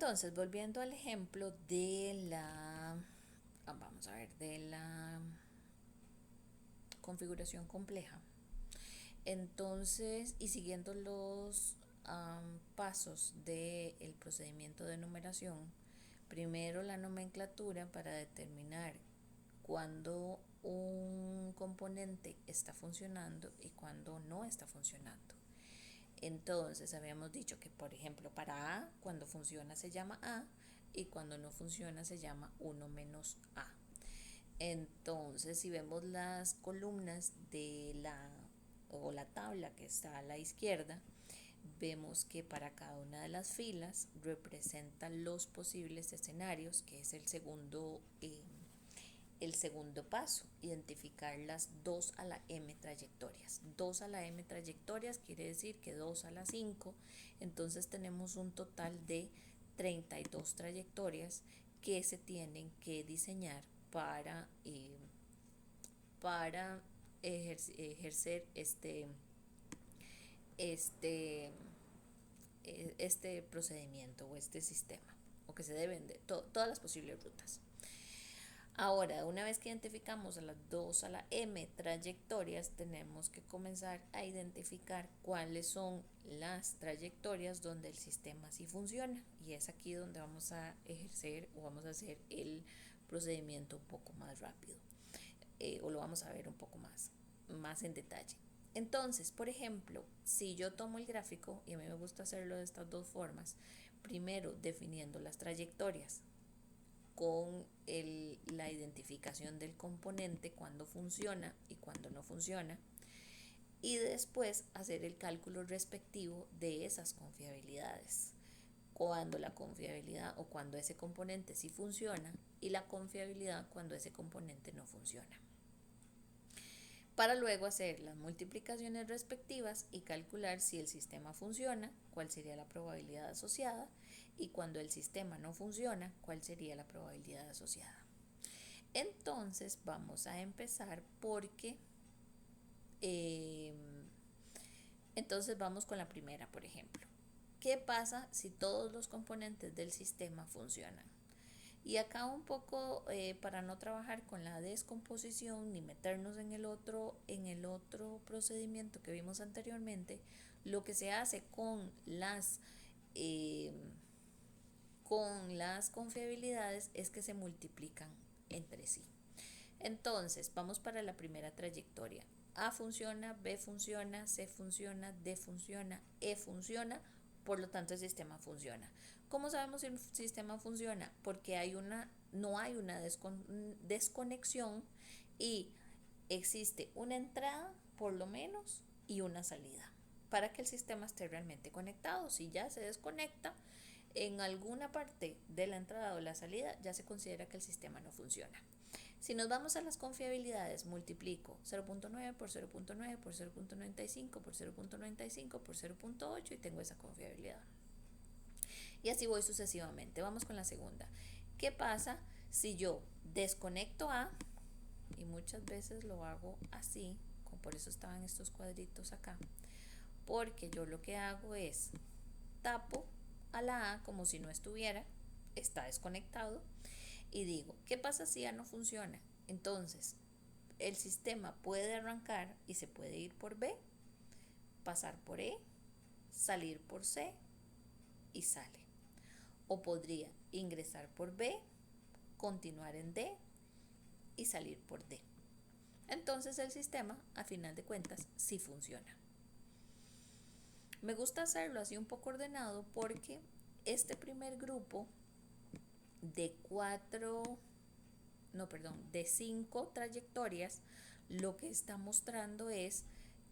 Entonces, volviendo al ejemplo de vamos a ver, de la configuración compleja. Entonces, y siguiendo los pasos del procedimiento de numeración, primero la nomenclatura para determinar cuándo un componente está funcionando y cuándo no está funcionando. Entonces habíamos dicho que, por ejemplo, para A, cuando funciona se llama A y cuando no funciona se llama 1 menos A. Entonces, si vemos las columnas de la tabla que está a la izquierda, vemos que para cada una de las filas representa los posibles escenarios, que es el segundo paso, identificar las 2 a la m trayectorias. 2 a la m trayectorias quiere decir que 2 a la 5, entonces tenemos un total de 32 trayectorias que se tienen que diseñar para ejercer este, este procedimiento o este sistema, o que se deben de todas las posibles rutas. Ahora, una vez que identificamos a las 2 a la m trayectorias, tenemos que comenzar a identificar cuáles son las trayectorias donde el sistema sí funciona. Y es aquí donde vamos a ejercer o vamos a hacer el procedimiento un poco más rápido. O lo vamos a ver un poco más en detalle. Entonces, por ejemplo, si yo tomo el gráfico, y a mí me gusta hacerlo de estas dos formas, primero definiendo las trayectorias con la identificación del componente, cuando funciona y cuando no funciona, y después hacer el cálculo respectivo de esas confiabilidades, cuando la confiabilidad o cuando ese componente sí funciona y la confiabilidad cuando ese componente no funciona, para luego hacer las multiplicaciones respectivas y calcular si el sistema funciona, cuál sería la probabilidad asociada, y cuando el sistema no funciona, cuál sería la probabilidad asociada. Entonces vamos a empezar porque entonces vamos con la primera, por ejemplo. ¿Qué pasa si todos los componentes del sistema funcionan? Y acá un poco para no trabajar con la descomposición ni meternos en el otro procedimiento que vimos anteriormente, lo que se hace eh, con las confiabilidades es que se multiplican entre sí. Entonces, vamos para la primera trayectoria. A funciona, B funciona, C funciona, D funciona, E funciona, por lo tanto el sistema funciona. ¿Cómo sabemos si el sistema funciona? Porque no hay una desconexión y existe una entrada, por lo menos, y una salida para que el sistema esté realmente conectado. Si ya se desconecta en alguna parte de la entrada o la salida, ya se considera que el sistema no funciona. Si nos vamos a las confiabilidades, multiplico 0.9 por 0.9 por 0.95 por 0.95 por 0.8 y tengo esa confiabilidad. Y así voy sucesivamente. Vamos con la segunda. ¿Qué pasa si yo desconecto A? Y muchas veces lo hago así, por eso estaban estos cuadritos acá, porque yo lo que hago es tapo a la A como si no estuviera, está desconectado, y digo, ¿qué pasa si A no funciona? Entonces, el sistema puede arrancar y se puede ir por B, pasar por E, salir por C y sale. O podría ingresar por B, continuar en D y salir por D. Entonces el sistema, a final de cuentas, sí funciona. Me gusta hacerlo así un poco ordenado porque este primer grupo de de 5 trayectorias, lo que está mostrando es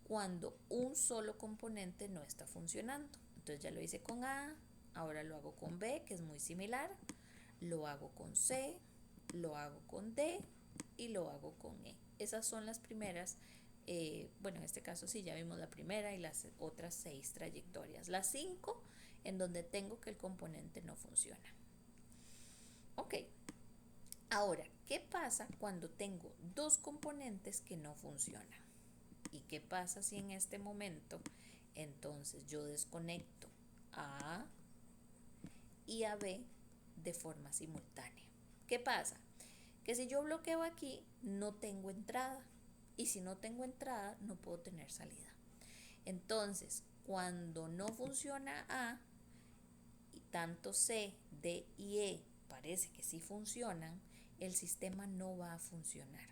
cuando un solo componente no está funcionando. Entonces ya lo hice con A, ahora lo hago con B, que es muy similar, lo hago con C, lo hago con D y lo hago con E. Esas son las primeras, bueno, en este caso sí, ya vimos la primera y las otras 6 trayectorias. Las 5 en donde tengo que el componente no funciona. Ok, ahora, ¿qué pasa cuando tengo dos componentes que no funcionan? ¿Y qué pasa si en este momento entonces yo desconecto a y a B de forma simultánea. ¿Qué pasa? Que si yo bloqueo aquí, no tengo entrada. Y si no tengo entrada, no puedo tener salida. Entonces, cuando no funciona A, y tanto C, D y E parece que sí funcionan, el sistema no va a funcionar.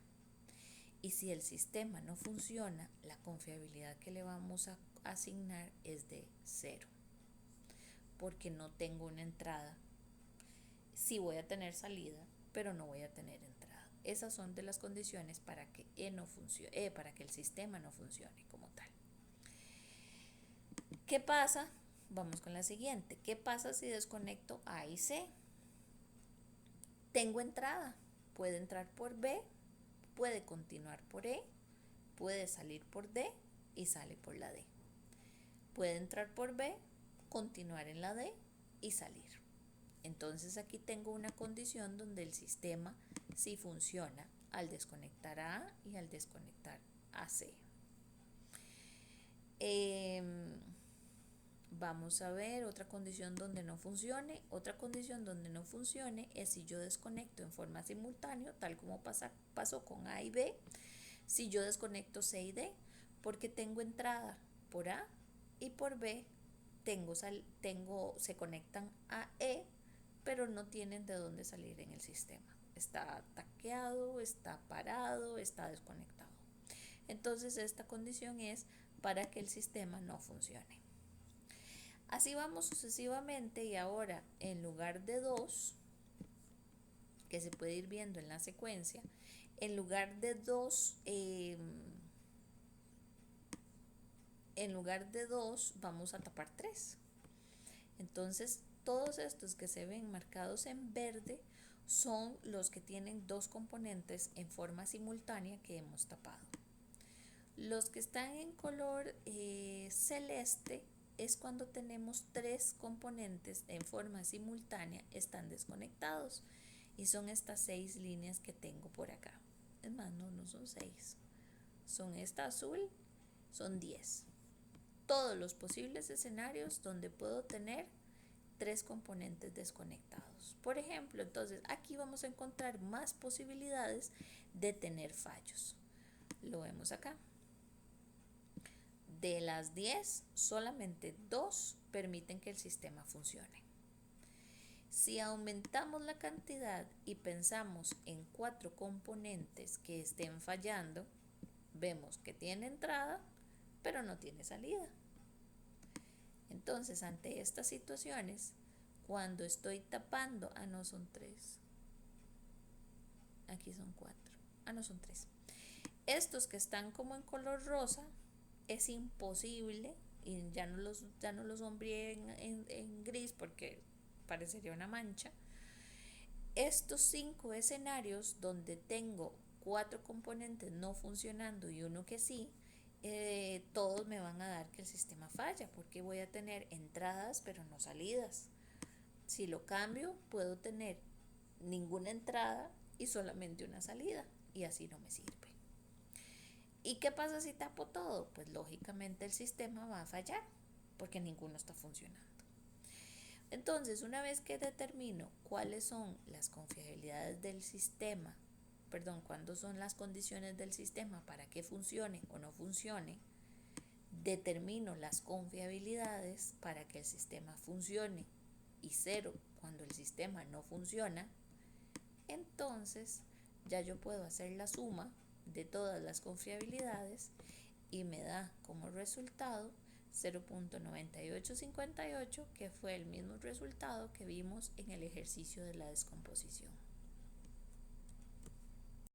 Y si el sistema no funciona, la confiabilidad que le vamos a asignar es de 0. Porque no tengo una entrada. Sí voy a tener salida, pero no voy a tener entrada. Esas son de las condiciones para que no funcione, para que el sistema no funcione como tal. ¿Qué pasa? Vamos con la siguiente. ¿Qué pasa si desconecto A y C? Tengo entrada. Puede entrar por B, puede continuar por E, puede salir por D y sale por la D. Puede entrar por B, continuar en la D y salir. Entonces aquí tengo una condición donde el sistema sí funciona al desconectar a A y al desconectar a C. Vamos a ver otra condición donde no funcione. Otra condición donde no funcione es si yo desconecto en forma simultánea, tal como pasó con A y B. Si yo desconecto C y D, porque tengo entrada por A y por B, se conectan a E, pero no tienen de dónde salir en el sistema. Está taqueado, está parado, está desconectado. Entonces esta condición es para que el sistema no funcione. Así vamos sucesivamente y ahora en lugar de 2, que se puede ir viendo en la secuencia, en lugar de 2 vamos a tapar 3. Entonces todos estos que se ven marcados en verde son los que tienen 2 componentes en forma simultánea que hemos tapado. Los que están en color celeste es cuando tenemos 3 componentes en forma simultánea, están desconectados. Y son estas 6 líneas que tengo por acá. Es más, no son 6. Son esta azul, son 10. Todos los posibles escenarios donde puedo tener 3 componentes desconectados. Por ejemplo, entonces aquí vamos a encontrar más posibilidades de tener fallos. Lo vemos acá. De las 10, solamente 2 permiten que el sistema funcione. Si aumentamos la cantidad y pensamos en 4 componentes que estén fallando, vemos que tiene entrada, pero no tiene salida. Entonces, ante estas situaciones, cuando estoy tapando, no son 3. Aquí son 4. No son 3. Estos que están como en color rosa, es imposible, y ya no los sombreé en gris porque parecería una mancha. Estos 5 escenarios donde tengo 4 componentes no funcionando y uno que sí, todos me van a dar que el sistema falla, porque voy a tener entradas pero no salidas. Si lo cambio, puedo tener ninguna entrada y solamente una salida, y así no me sirve. ¿Y qué pasa si tapo todo? Pues lógicamente el sistema va a fallar porque ninguno está funcionando. Entonces, una vez que determino cuáles son las confiabilidades del sistema, cuándo son las condiciones del sistema para que funcione o no funcione, determino las confiabilidades para que el sistema funcione y 0 cuando el sistema no funciona, entonces ya yo puedo hacer la suma de todas las confiabilidades y me da como resultado 0.9858, que fue el mismo resultado que vimos en el ejercicio de la descomposición.